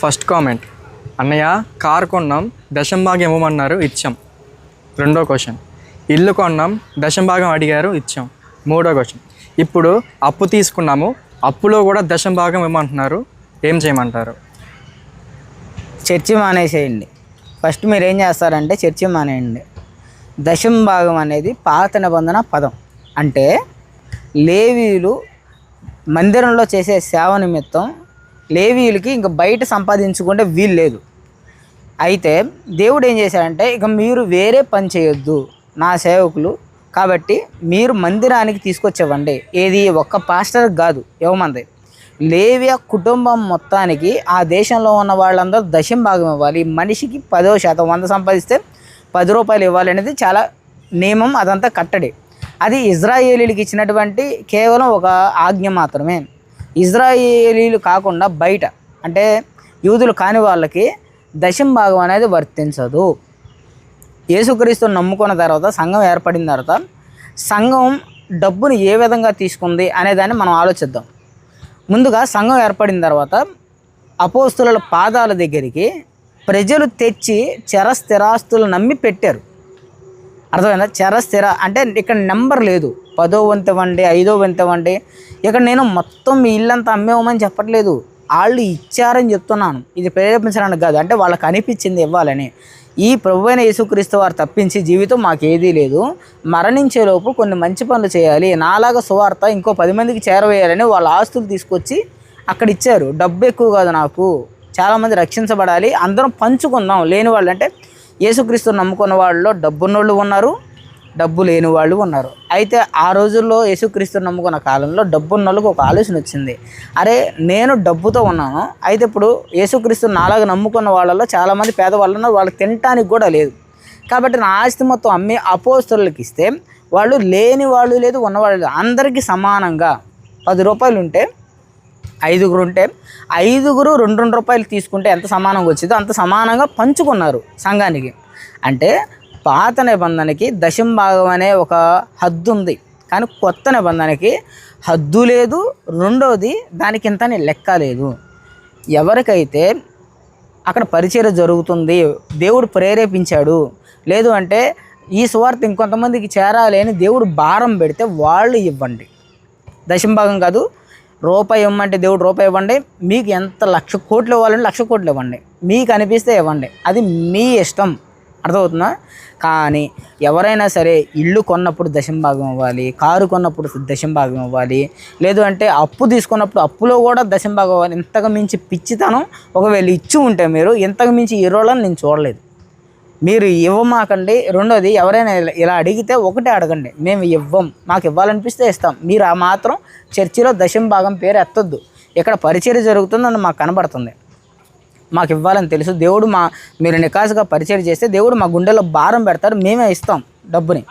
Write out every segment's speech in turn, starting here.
First comment, అన్నయ్య car కొన్నాం, దశంభాగం ఇవ్వమన్నారు, ఇచ్చాం. రెండో క్వశ్చన్, ఇల్లు కొన్నాం, దశంభాగం అడిగారు, ఇచ్చాం. మూడో క్వశ్చన్, ఇప్పుడు అప్పు తీసుకున్నాము, అప్పులో కూడా దశంభాగం ఇవ్వమంటున్నారు, ఏం చేయమంటారు? చర్చి మానేసేయండి. ఫస్ట్ మీరు ఏం చేస్తారంటే చర్చి మానేయండి. దశంభాగం అనేది పాత నిబంధన పదం. అంటే లేవీయులు మందిరంలో చేసే సేవ నిమిత్తం లేవీయులకి ఇంక బయట సంపాదించుకుంటే వీలు లేదు. అయితే దేవుడు ఏం చేశాడంటే, ఇక మీరు వేరే పని చేయొద్దు నా సేవకులు, కాబట్టి మీరు మందిరానికి తీసుకొచ్చేవ్వండి. ఏది ఒక్క పాస్టర్ కాదు, ఇవ్వమంది లేవియా కుటుంబం మొత్తానికి ఆ దేశంలో ఉన్న వాళ్ళందరూ దశంభాగం ఇవ్వాలి. మనిషికి 10%, 100 సంపాదిస్తే 10 రూపాయలు ఇవ్వాలి అనేది చాలా నియమం, అదంతా కట్టడి. అది ఇజ్రాయేలీలకు ఇచ్చినటువంటి కేవలం ఒక ఆజ్ఞ మాత్రమే. ఇజ్రాయేలీలు కాకుండా బయట అంటే యూదులు కాని వాళ్ళకి దశంభాగం అనేది వర్తించదు. యేసుక్రీస్తుని నమ్ముకున్న తర్వాత, సంఘం ఏర్పడిన తర్వాత సంఘం డబ్బుని ఏ విధంగా తీసుకుంది అనేదాన్ని మనం ఆలోచిద్దాం. ముందుగా సంఘం ఏర్పడిన తర్వాత అపోస్తుల పాదాల దగ్గరికి ప్రజలు తెచ్చి స్థిరాస్తులు నమ్మి పెట్టారు. అర్థమైందా? స్థిర అంటే ఇక్కడ నెంబర్ లేదు, 10వ వంతు ఇవ్వండి, 5వ వంతు ఇవ్వండి. ఇక్కడ నేను మొత్తం మీ ఇల్లంతా అమ్మేవమని చెప్పట్లేదు, వాళ్ళు ఇచ్చారని చెప్తున్నాను. ఇది ప్రేరేపించడానికి కాదు, అంటే వాళ్ళకి అనిపించింది ఇవ్వాలని. ఈ ప్రభువైన యేసుక్రీస్తు వారు తప్పించి జీవితం మాకేదీ లేదు. మరణించేలోపు కొన్ని మంచి పనులు చేయాలి, నాలాగా సువార్త ఇంకో 10 మందికి చేరవేయాలని వాళ్ళ ఆస్తులు తీసుకొచ్చి అక్కడ ఇచ్చారు. డబ్బు ఎక్కువ కాదు నాకు, చాలామంది రక్షించబడాలి, అందరం పంచుకుందాం. లేని వాళ్ళు అంటే యేసుక్రీస్తుని నమ్ముకున్న వాళ్ళలో డబ్బున్నోళ్ళు ఉన్నారు, డబ్బు లేని వాళ్ళు ఉన్నారు. అయితే ఆ రోజుల్లో యేసుక్రీస్తుని నమ్ముకున్న కాలంలో డబ్బున్నోళ్ళకి ఒక ఆలోచన వచ్చింది, అరే నేను డబ్బుతో ఉన్నాను, అయితే ఇప్పుడు యేసుక్రీస్తుని నాలాగా నమ్ముకున్న వాళ్ళలో చాలామంది పేదవాళ్ళు ఉన్నారు, వాళ్ళకి తినటానికి కూడా లేదు, కాబట్టి నా ఆస్తి మొత్తం అమ్మి అపోస్తలులకు ఇస్తే వాళ్ళు లేని వాళ్ళు లేదు, ఉన్నవాళ్ళు లేదు, అందరికీ సమానంగా 10 రూపాయలు ఉంటే 5గురు ఉంటే 5గురు 2 రూపాయలు తీసుకుంటే ఎంత సమానంగా వచ్చిందో అంత సమానంగా పంచుకున్నారు సంఘానికి. అంటే పాత నిబంధనకి దశంభాగం అనే ఒక హద్దు ఉంది, కానీ కొత్త నిబంధనకి హద్దు లేదు, రెండోది దానికి ఇంతని లెక్క లేదు. ఎవరికైతే అక్కడ పరిచర్య జరుగుతుంది, దేవుడు ప్రేరేపించాడు, లేదు అంటే ఈ సువార్త ఇంకొంతమందికి చేరాలి అని దేవుడు భారం పెడితే వాళ్ళు ఇవ్వండి. దశంభాగం కాదు, రూపాయి ఇవ్వమంటే దేవుడు రూపాయి ఇవ్వండి, మీకు ఎంత 1,00,000 కోట్లు ఇవ్వాలంటే 1,00,000 కోట్లు ఇవ్వండి, మీకు అనిపిస్తే ఇవ్వండి, అది మీ ఇష్టం. అర్థమవుతుందా? కానీ ఎవరైనా సరే ఇల్లు కొన్నప్పుడు దశంభాగం ఇవ్వాలి, కారు కొన్నప్పుడు దశంభాగం ఇవ్వాలి, లేదు అంటే అప్పు తీసుకున్నప్పుడు అప్పులో కూడా దశంభాగం ఇవ్వాలి. ఇంతకు మించి పిచ్చితనం ఒకవేళ ఇచ్చి ఉంటే మీరు ఇంతకు మించి ఈ రోజులను నేను చూడలేదు. మీరు ఇవ్వమాకండి. రెండోది, ఎవరైనా ఇలా అడిగితే ఒకటే అడగండి, మేము ఇవ్వం, మాకు ఇవ్వాలనిపిస్తే ఇస్తాం. మీరు ఆ మాత్రం చర్చిలో దశంభాగం పేరు ఎత్తొద్దు. ఇక్కడ పరిచర్య జరుగుతుందని మాకు కనబడుతుంది, మాకు ఇవ్వాలని తెలుసు, దేవుడు మీరు నికాసుగా పరిచయం చేస్తే దేవుడు మా గుండెలో భారం పెడతాడు, మేమే ఇస్తాం డబ్బుని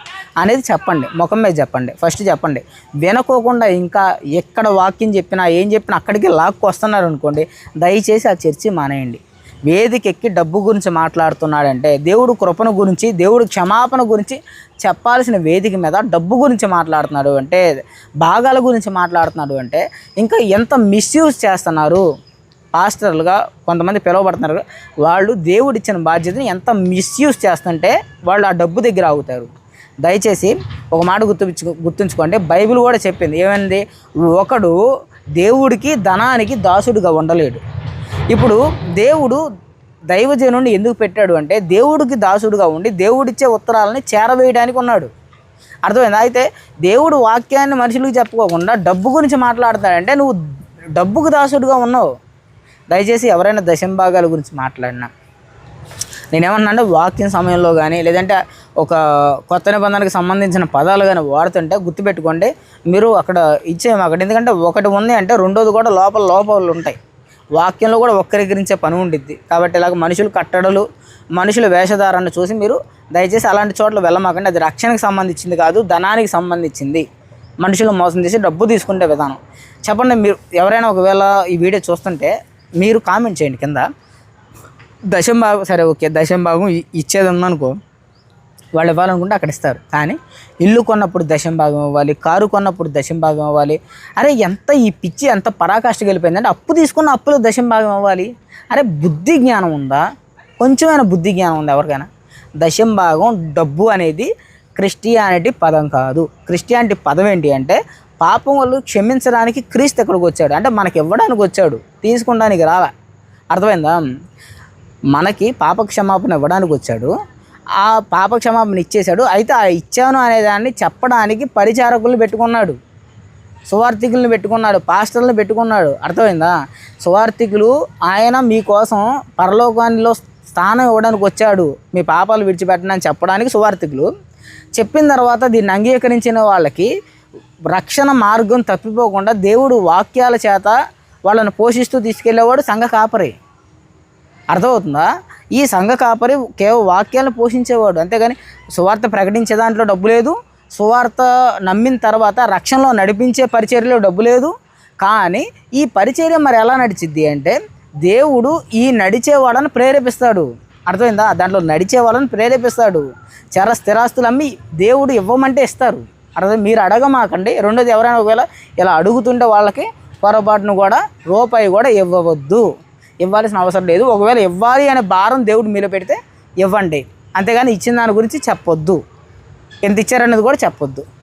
అనేది చెప్పండి, ముఖం మీద చెప్పండి, ఫస్ట్ చెప్పండి. వినుకోకుండా ఇంకా ఎక్కడ వాక్యం చెప్పినా ఏం చెప్పినా అక్కడికి లాక్కు వస్తున్నారు అనుకోండి, దయచేసి ఆ చర్చి మానేయండి. వేదిక ఎక్కి డబ్బు గురించి మాట్లాడుతున్నాడంటే దేవుడు కృపణ గురించి, దేవుడు క్షమాపణ గురించి చెప్పాల్సిన వేదిక మీద డబ్బు గురించి మాట్లాడుతున్నాడు అంటే, భాగాల గురించి మాట్లాడుతున్నాడు అంటే ఇంకా ఎంత మిస్యూజ్ చేస్తున్నారు. పాస్టర్లుగా కొంతమంది పిలువబడుతున్నారు, వాళ్ళు దేవుడిచ్చిన బాధ్యతని ఎంత మిస్యూజ్ చేస్తుంటే వాళ్ళు ఆ డబ్బు దగ్గర ఆగుతారు. దయచేసి ఒక మాట గుర్తుంచుకోండి, బైబిల్ కూడా చెప్పింది ఏమైంది, ఒకడు దేవుడికి ధనానికి దాసుడిగా ఉండలేడు. ఇప్పుడు దేవుడు దైవజనుడిని ఎందుకు పెట్టాడు అంటే దేవుడికి దాసుడుగా ఉండి దేవుడిచ్చే ఉత్తరాలని చేరవేయడానికి ఉన్నాడు. అర్థమైంది? అయితే దేవుడు వాక్యాన్ని మనుషులకు చెప్పుకోకుండా డబ్బు గురించి మాట్లాడతాడంటే నువ్వు డబ్బుకు దాసుడుగా ఉన్నావు. దయచేసి ఎవరైనా దశంభాగాల గురించి మాట్లాడినా, నేనేమన్నా అంటే వాక్యం సమయంలో కానీ లేదంటే ఒక కొత్త నిబంధనకు సంబంధించిన పదాలు కానీ వాడుతుంటే గుర్తుపెట్టుకోండి, మీరు అక్కడ ఇచ్చేయమాకండి. ఎందుకంటే ఒకటి ఉంది అంటే రెండోది కూడా లోపాలు ఉంటాయి. వాక్యంలో కూడా వక్రీకరించే పని ఉండిద్ది. కాబట్టి ఇలాగ మనుషులు కట్టడలు, మనుషుల వేషధారాన్ని చూసి మీరు దయచేసి అలాంటి చోట్ల వెళ్ళమాకండి. అది రక్షణకు సంబంధించింది కాదు, ధనానికి సంబంధించింది. మనుషులు మోసం చేసి డబ్బు తీసుకుంటే విధానం. చెప్పండి, మీరు ఎవరైనా ఒకవేళ ఈ వీడియో చూస్తుంటే మీరు కామెంట్ చేయండి కింద, దశంభాగం సరే ఓకే, దశంభాగం ఇచ్చేది ఉందనుకో, వాళ్ళు ఇవ్వాలనుకుంటే అక్కడ ఇస్తారు. కానీ ఇల్లు కొన్నప్పుడు దశం భాగం ఇవ్వాలి, కారు కొన్నప్పుడు దశం భాగం ఇవ్వాలి. అరే ఎంత ఈ పిచ్చి ఎంత పరాకాష్ఠకి వెళ్ళిపోయిందంటే అప్పు తీసుకున్న అప్పులో దశం భాగం ఇవ్వాలి. అరే బుద్ధి జ్ఞానం ఉందా? కొంచెమైనా బుద్ధి జ్ఞానం ఉందా ఎవరికైనా? దశం భాగం డబ్బు అనేది క్రిస్టియానిటీ పదం కాదు. క్రిస్టియానిటీ పదం ఏంటి అంటే పాపం వాళ్ళు క్షమించడానికి క్రీస్తు ఎక్కడికి వచ్చాడు అంటే మనకి ఇవ్వడానికి వచ్చాడు, తీసుకుంటానికి రాలా. అర్థమైందా? మనకి పాప క్షమాపణ ఇవ్వడానికి వచ్చాడు, ఆ పాప క్షమాపణ ఇచ్చేశాడు. అయితే ఆ ఇచ్చాను అనేదాన్ని చెప్పడానికి పరిచారకులను పెట్టుకున్నాడు, సువార్థికులను పెట్టుకున్నాడు, పాస్టర్లను పెట్టుకున్నాడు. అర్థమైందా? సువార్థికులు ఆయన మీకోసం పరలోకానిలో స్థానం ఇవ్వడానికి వచ్చాడు, మీ పాపాలు విడిచిపెట్టనని చెప్పడానికి సువార్థికులు. చెప్పిన తర్వాత దీన్ని అంగీకరించిన వాళ్ళకి రక్షణ మార్గం తప్పిపోకుండా దేవుడు వాక్యాల చేత వాళ్ళని పోషిస్తూ తీసుకెళ్ళేవాడు సంఘ కాపరి. అర్థమవుతుందా? ఈ సంఘ కాపరి కేవలం వాక్యాలను పోషించేవాడు, అంతేగాని సువార్త ప్రకటించే దాంట్లో డబ్బు లేదు, సువార్త నమ్మిన తర్వాత రక్షణలో నడిపించే పరిచర్యలో డబ్బు లేదు. కానీ ఈ పరిచర్య మరి ఎలా నడిచిద్ది అంటే దేవుడు ఈ నడిచే వాళ్ళని ప్రేరేపిస్తాడు. అర్థమైందా? దాంట్లో నడిచే వాళ్ళని ప్రేరేపిస్తాడు. స్థిరాస్తులు అమ్మి దేవుడు ఇవ్వమంటే ఇస్తారు. అర్థం? మీరు అడగమాకండి. రెండోది, ఎవరైనా ఒకవేళ ఇలా అడుగుతుంటే వాళ్ళకి పొరపాటును కూడా రూపాయి కూడా ఇవ్వవద్దు, ఇవ్వాల్సిన అవసరం లేదు. ఒకవేళ ఇవ్వాలి అనే భారం దేవుడు మీలో పెడితే ఇవ్వండి, అంతేగాని ఇచ్చిన దాని గురించి చెప్పొద్దు, ఎంత ఇచ్చారనేది కూడా చెప్పొద్దు.